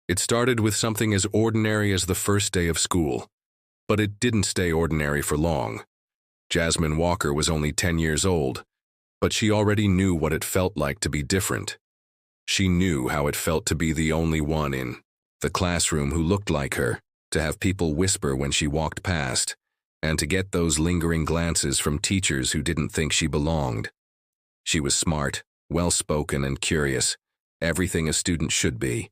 It started with something as ordinary as the first day of school. But it didn't stay ordinary for long. Jasmine Walker was only 10 years old, but she already knew what it felt like to be different. She knew how it felt to be the only one in the classroom who looked like her, to have people whisper when she walked past, and to get those lingering glances from teachers who didn't think she belonged. She was smart, well-spoken, and curious, everything a student should be.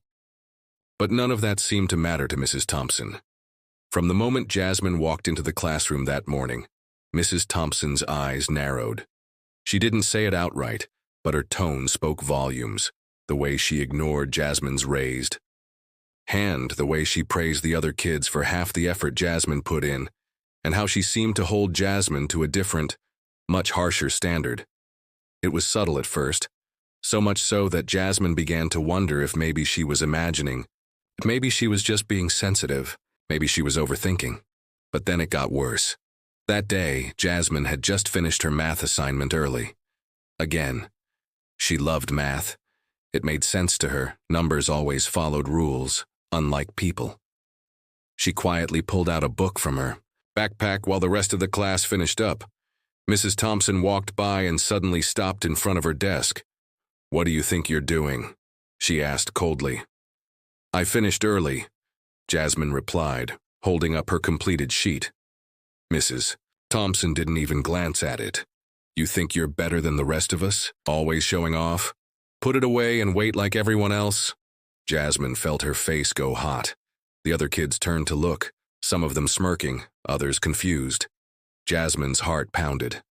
But none of that seemed to matter to Mrs. Thompson. From the moment Jasmine walked into the classroom that morning, Mrs. Thompson's eyes narrowed. She didn't say it outright, but her tone spoke volumes, the way she ignored Jasmine's raised hand, the way she praised the other kids for half the effort Jasmine put in, and how she seemed to hold Jasmine to a different, much harsher standard. It was subtle at first, so much so that Jasmine began to wonder if maybe she was imagining, maybe she was just being sensitive, maybe she was overthinking. But then it got worse. That day, Jasmine had just finished her math assignment early. Again. She loved math. It made sense to her. Numbers always followed rules, unlike people. She quietly pulled out a book from her backpack while the rest of the class finished up. Mrs. Thompson walked by and suddenly stopped in front of her desk. "What do you think you're doing?" she asked coldly. "I finished early," Jasmine replied, holding up her completed sheet. Mrs. Thompson didn't even glance at it. "You think you're better than the rest of us, always showing off? Put it away and wait like everyone else." Jasmine felt her face go hot. The other kids turned to look, some of them smirking, others confused. Jasmine's heart pounded.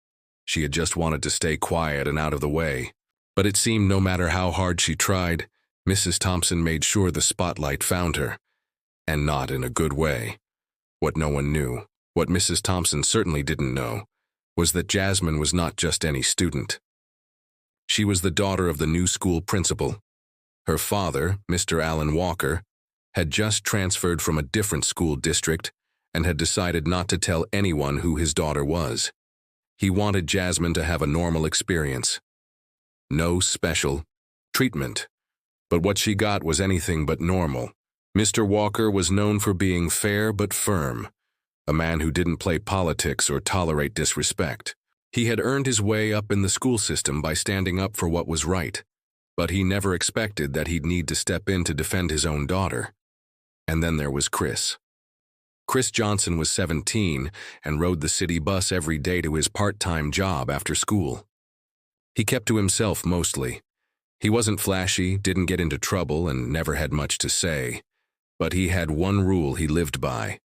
She had just wanted to stay quiet and out of the way, but it seemed no matter how hard she tried, Mrs. Thompson made sure the spotlight found her, and not in a good way. What no one knew, what Mrs. Thompson certainly didn't know, was that Jasmine was not just any student. She was the daughter of the new school principal. Her father, Mr. Alan Walker, had just transferred from a different school district and had decided not to tell anyone who his daughter was. He wanted Jasmine to have a normal experience. No special treatment. But what she got was anything but normal. Mr. Walker was known for being fair but firm, a man who didn't play politics or tolerate disrespect. He had earned his way up in the school system by standing up for what was right, but he never expected that he'd need to step in to defend his own daughter. And then there was Chris. Chris Johnson was 17 and rode the city bus every day to his part-time job after school. He kept to himself mostly. He wasn't flashy, didn't get into trouble, and never had much to say. But he had one rule he lived by: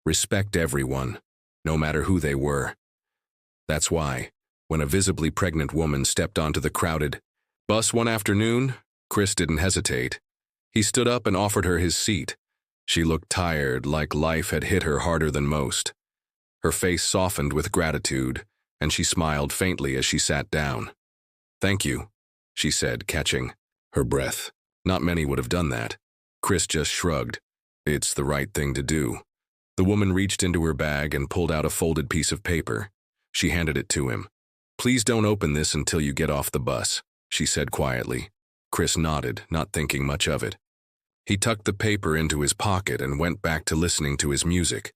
respect everyone, no matter who they were. That's why, when a visibly pregnant woman stepped onto the crowded bus one afternoon, Chris didn't hesitate. He stood up and offered her his seat. She looked tired, like life had hit her harder than most. Her face softened with gratitude, and she smiled faintly as she sat down. "Thank you," she said, catching her breath. Not many would have done that. Chris just shrugged. "It's the right thing to do." The woman reached into her bag and pulled out a folded piece of paper. She handed it to him. "Please don't open this until you get off the bus," she said quietly. Chris nodded, not thinking much of it. He tucked the paper into his pocket and went back to listening to his music.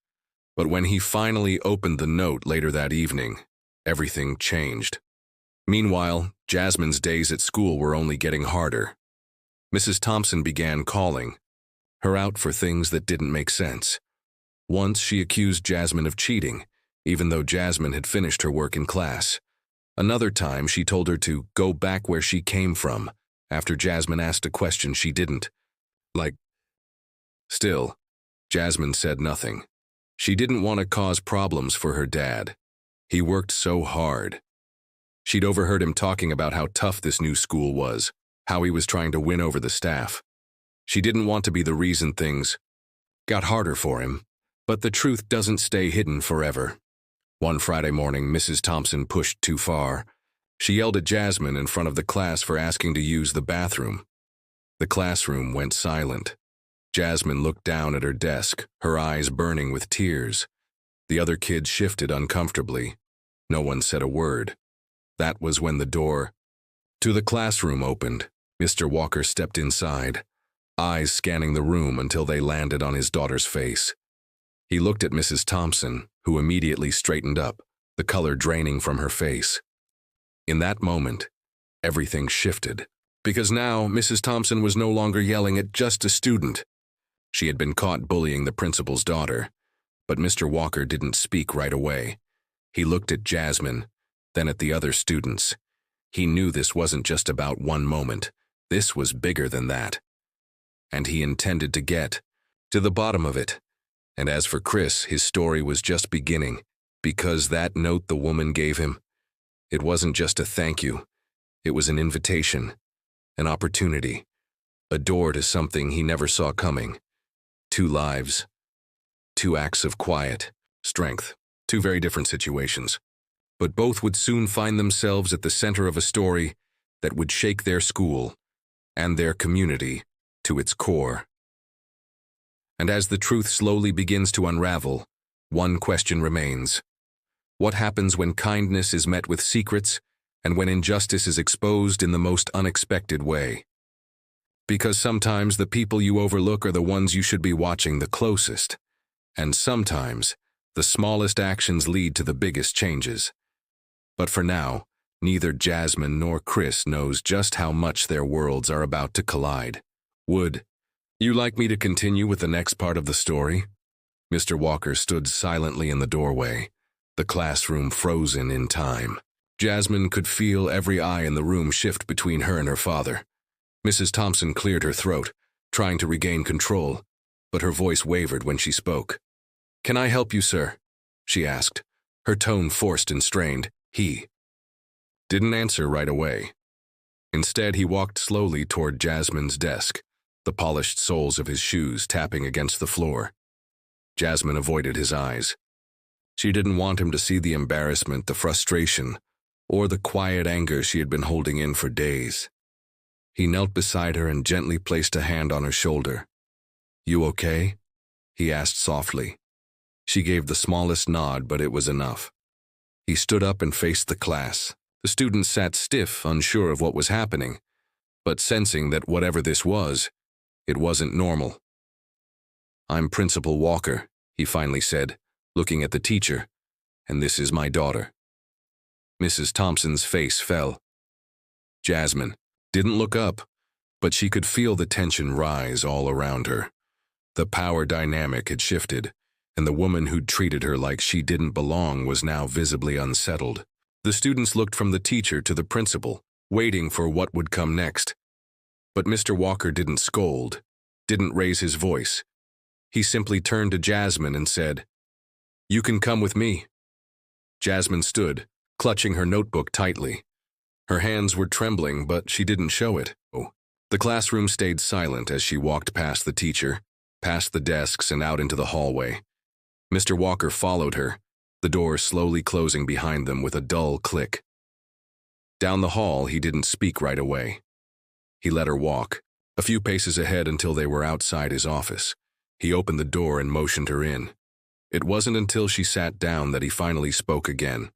But when he finally opened the note later that evening, everything changed. Meanwhile, Jasmine's days at school were only getting harder. Mrs. Thompson began calling her out for things that didn't make sense. Once she accused Jasmine of cheating, even though Jasmine had finished her work in class. Another time she told her to go back where she came from, after Jasmine asked a question she didn't. Still, Jasmine said nothing. She didn't want to cause problems for her dad. He worked so hard. She'd overheard him talking about how tough this new school was, how he was trying to win over the staff. She didn't want to be the reason things got harder for him, but the truth doesn't stay hidden forever. One Friday morning, Mrs. Thompson pushed too far. She yelled at Jasmine in front of the class for asking to use the bathroom. The classroom went silent. Jasmine looked down at her desk, her eyes burning with tears. The other kids shifted uncomfortably. No one said a word. That was when the door to the classroom opened. Mr. Walker stepped inside. eyes scanning the room until they landed on his daughter's face. He looked at Mrs. Thompson, who immediately straightened up, the color draining from her face. In that moment, everything shifted, because now Mrs. Thompson was no longer yelling at just a student. She had been caught bullying the principal's daughter, but Mr. Walker didn't speak right away. He looked at Jasmine, then at the other students. He knew this wasn't just about one moment. This was bigger than that. And he intended to get to the bottom of it. And as for Chris, his story was just beginning, because that note the woman gave him, it wasn't just a thank you. It was an invitation, an opportunity, a door to something he never saw coming. 2 lives, 2 acts of quiet strength, 2 very different situations. But both would soon find themselves at the center of a story that would shake their school and their community to its core. And as the truth slowly begins to unravel, one question remains. What happens when kindness is met with secrets and when injustice is exposed in the most unexpected way? Because sometimes the people you overlook are the ones you should be watching the closest, and sometimes the smallest actions lead to the biggest changes. But for now, neither Jasmine nor Chris knows just how much their worlds are about to collide. Would you like me to continue with the next part of the story? Mr. Walker stood silently in the doorway, the classroom frozen in time. Jasmine could feel every eye in the room shift between her and her father. Mrs. Thompson cleared her throat, trying to regain control, but her voice wavered when she spoke. "Can I help you, sir?" she asked, her tone forced and strained. He didn't answer right away. Instead, he walked slowly toward Jasmine's desk, the polished soles of his shoes tapping against the floor. Jasmine avoided his eyes. She didn't want him to see the embarrassment, the frustration, or the quiet anger she had been holding in for days. He knelt beside her and gently placed a hand on her shoulder. "You okay?" he asked softly. She gave the smallest nod, but it was enough. He stood up and faced the class. The students sat stiff, unsure of what was happening, but sensing that whatever this was, it wasn't normal. "I'm Principal Walker," he finally said, looking at the teacher, "and this is my daughter." Mrs. Thompson's face fell. Jasmine didn't look up, but she could feel the tension rise all around her. The power dynamic had shifted, and the woman who'd treated her like she didn't belong was now visibly unsettled. The students looked from the teacher to the principal, waiting for what would come next. But Mr. Walker didn't scold, didn't raise his voice. He simply turned to Jasmine and said, "You can come with me." Jasmine stood, clutching her notebook tightly. Her hands were trembling, but she didn't show it. The classroom stayed silent as she walked past the teacher, past the desks and out into the hallway. Mr. Walker followed her, the door slowly closing behind them with a dull click. Down the hall, he didn't speak right away. He let her walk, a few paces ahead until they were outside his office. He opened the door and motioned her in. It wasn't until she sat down that he finally spoke again.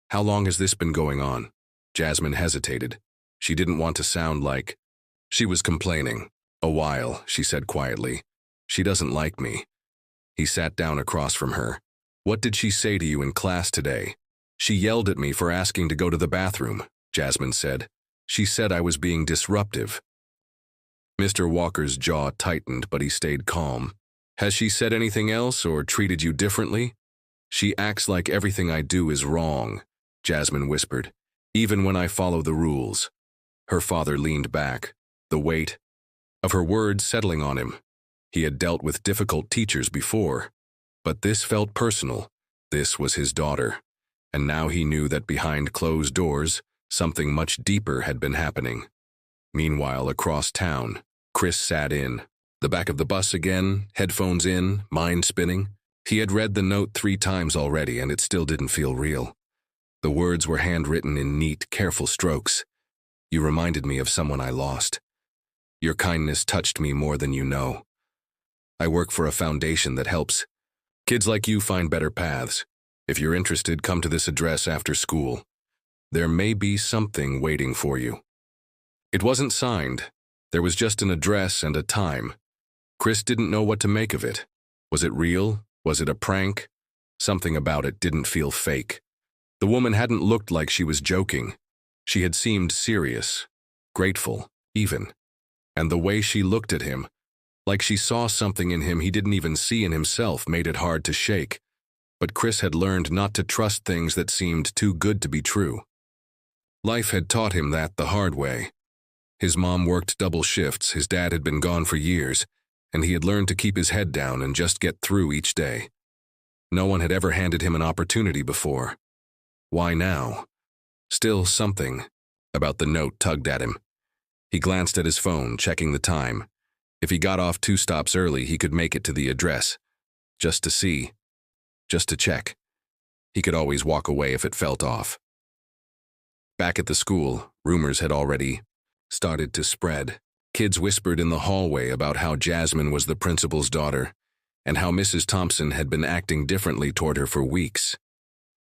"How long has this been going on?" Jasmine hesitated. She didn't want to sound like she was complaining. "A while," she said quietly. "She doesn't like me." He sat down across from her. "What did she say to you in class today?" "She yelled at me for asking to go to the bathroom," Jasmine said. "She said I was being disruptive." Mr. Walker's jaw tightened, but he stayed calm. "Has she said anything else or treated you differently?" "She acts like everything I do is wrong," Jasmine whispered, "even when I follow the rules." Her father leaned back, the weight of her words settling on him. He had dealt with difficult teachers before, but this felt personal. This was his daughter, and now he knew that behind closed doors, something much deeper had been happening. Meanwhile, across town, Chris sat in the back of the bus again, headphones in, mind spinning. He had read the note 3 times already, and it still didn't feel real. The words were handwritten in neat, careful strokes. "You reminded me of someone I lost. Your kindness touched me more than you know. I work for a foundation that helps kids like you find better paths. If you're interested, come to this address after school. There may be something waiting for you." It wasn't signed, There was just an address and a time. Chris didn't know what to make of it. Was it real? Was it a prank? Something about it didn't feel fake. The woman hadn't looked like she was joking. She had seemed serious, grateful, even. And the way she looked at him, like she saw something in him he didn't even see in himself, made it hard to shake. But Chris had learned not to trust things that seemed too good to be true. Life had taught him that the hard way. His mom worked double shifts, his dad had been gone for years, and he had learned to keep his head down and just get through each day. No one had ever handed him an opportunity before. Why now? Still, something about the note tugged at him. He glanced at his phone, checking the time. If he got off 2 stops early, he could make it to the address. Just to see. Just to check. He could always walk away if it felt off. Back at the school, rumors had already started to spread. Kids whispered in the hallway about how Jasmine was the principal's daughter, and how Mrs. Thompson had been acting differently toward her for weeks.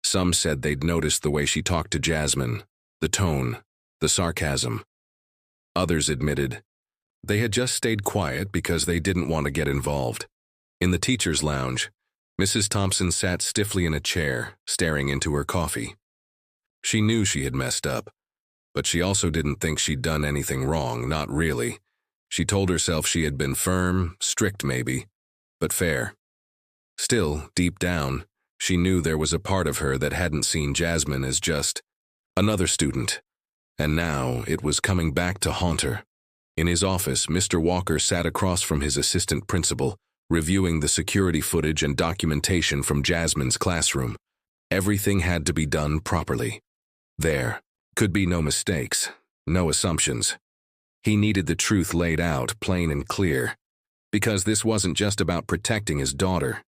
Some said they'd noticed the way she talked to Jasmine, the tone, the sarcasm. Others admitted they had just stayed quiet because they didn't want to get involved. In the teacher's lounge, Mrs. Thompson sat stiffly in a chair, staring into her coffee. She knew she had messed up, but she also didn't think she'd done anything wrong, not really. She told herself she had been firm, strict maybe, but fair. Still, deep down, she knew there was a part of her that hadn't seen Jasmine as just another student, and now it was coming back to haunt her. In his office, Mr. Walker sat across from his assistant principal, reviewing the security footage and documentation from Jasmine's classroom. Everything had to be done properly. There could be no mistakes, no assumptions. He needed the truth laid out, plain and clear, because this wasn't just about protecting his daughter.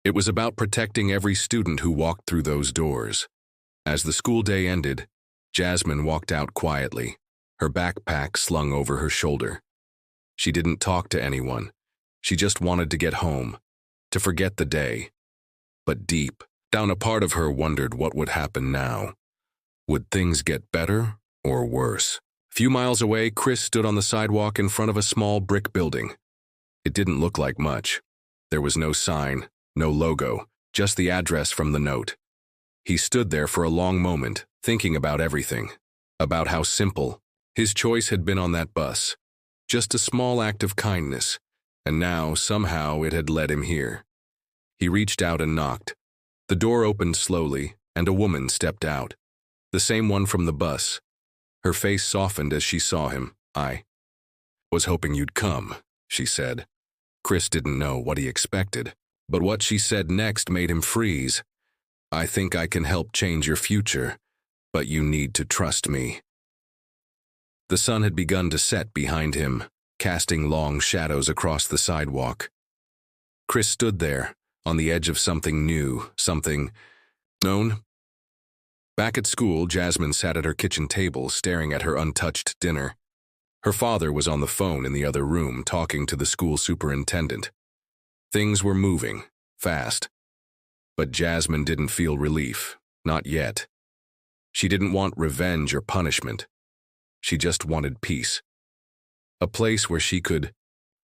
It was about protecting every student who walked through those doors. As the school day ended, Jasmine walked out quietly, her backpack slung over her shoulder. She didn't talk to anyone. She just wanted to get home, to forget the day. But deep down, a part of her wondered what would happen now. Would things get better or worse? A few miles away, Chris stood on the sidewalk in front of a small brick building. It didn't look like much. There was no sign, no logo, just the address from the note. He stood there for a long moment, thinking about everything, about how simple his choice had been on that bus. Just a small act of kindness, and now, somehow, it had led him here. He reached out and knocked. The door opened slowly, and a woman stepped out. The same one from the bus. Her face softened as she saw him. "I was hoping you'd come," she said. Chris didn't know what he expected, but what she said next made him freeze. "I think I can help change your future, but you need to trust me." The sun had begun to set behind him, casting long shadows across the sidewalk. Chris stood there, on the edge of something new, something known. Back at school, Jasmine sat at her kitchen table, staring at her untouched dinner. Her father was on the phone in the other room, talking to the school superintendent. Things were moving, fast. But Jasmine didn't feel relief, not yet. She didn't want revenge or punishment. She just wanted peace. A place where she could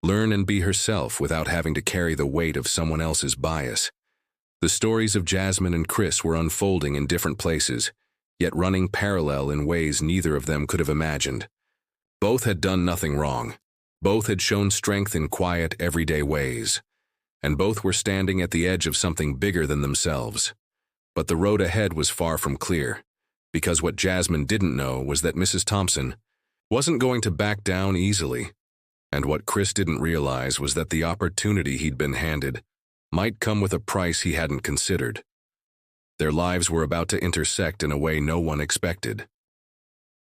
learn and be herself without having to carry the weight of someone else's bias. The stories of Jasmine and Chris were unfolding in different places, yet running parallel in ways neither of them could have imagined. Both had done nothing wrong. Both had shown strength in quiet, everyday ways. And both were standing at the edge of something bigger than themselves. But the road ahead was far from clear, because what Jasmine didn't know was that Mrs. Thompson wasn't going to back down easily. And what Chris didn't realize was that the opportunity he'd been handed might come with a price he hadn't considered. Their lives were about to intersect in a way no one expected.